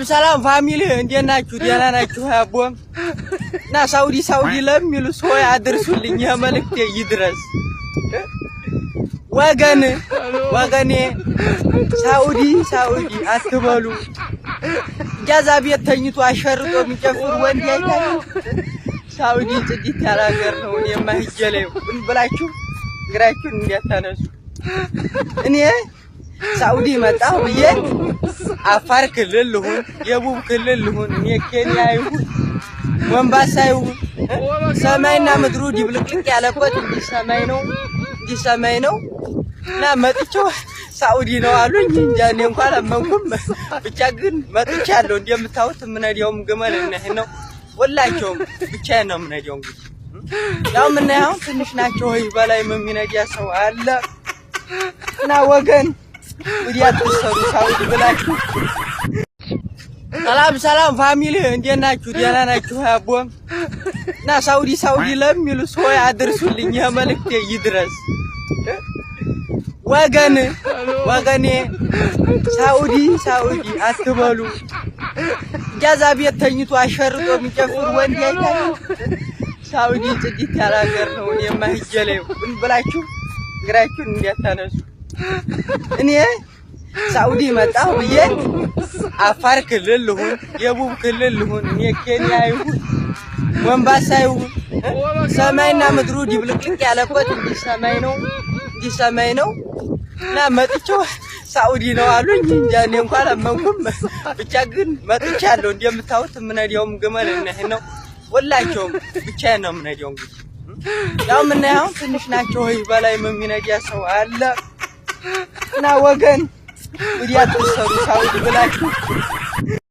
ሰላም ፋሚሊ እንዴት ናችሁ? ደህና ናችሁ? አቦም እና ሳውዲ ለሚሉ ሰው አድርሱልኝ የመልእክቴ ይድረስ። ወገኔ ሳውዲ አትበሉ። ጃዛ ቤት ተኝቶ አሸርጦ የሚጨፍር ወንድ አይታችሁ። ሳውዲ ጽድት ያለ ሀገር ነው። እኔማ ሂጄ ላይ ብላችሁ እግራችሁን እንዲያታነሱ። እኔ ሳውዲ መጣሁ ብዬ አፋር ክልል ልሁን የቡብ ክልል ልሁን እኔ ኬንያ ይሁን ወንባሳ ይሁን ሰማይና ምድሩ ድብልቅልቅ ያለበት እንዲህ ሰማይ ነው እና መጥቼው ሳውዲ ነው አሉኝ። እንጃ እኔ እንኳን አላመንኩም። ብቻ ግን መጥቻለሁ። እንደምታዩት የምነዳውም ግመል ነው። ሁላቸውም ብቻዬን ነው የምነዳው። እንግዲህ ያው የምናየው ትንሽ ናቸው ወይ በላይ የሚነዳ ሰው አለ እና ወገን ወዲያ ተሰሩ ሳውዲ ብላችሁ። ሰላም ፋሚሊ እንዴት ናችሁ? ደህና ናችሁ? አቦም እና ሳውዲ ለሚሉ ሰው አድርሱልኝ የመልእክቴ ይድረስ። ወገኔ ሳውዲ አትበሉ። ጃዛ ቤት ተኝቶ አሸርጦ የሚጨፍር ወንድ አይታችሁ። ሳውዲ ጽድት ያለ ሀገር ነው። እኔማ ሂጄ ላይ ብላችሁ እግራችሁን እንዲያታነሱ። እኔ ሳውዲ መጣሁ ብዬ አፋር ክልል ልሁን የቡብ ክልል ልሁን እኔ ኬንያ ይሁን ወንባሳ ይሁን ሰማይና ምድሩ ድብልቅልቅ ያለበት እንዲህ ሰማይ ነው እና መጥቼው ሳውዲ ነው አሉኝ። እንጃ እኔ እንኳን አላመንኩም። ብቻ ግን መጥቻለሁ። እንደምታዩት የምነዳውም ግመል ነው። ሁላቸውም ብቻዬን ነው የምነዳው። እንግዲህ ያው የምናየው ትንሽ ናቸው ወይ በላይ የሚነዳ ሰው አለ እና ወገን ወዲያ ተሰሩ ሳውዲ ብላችሁ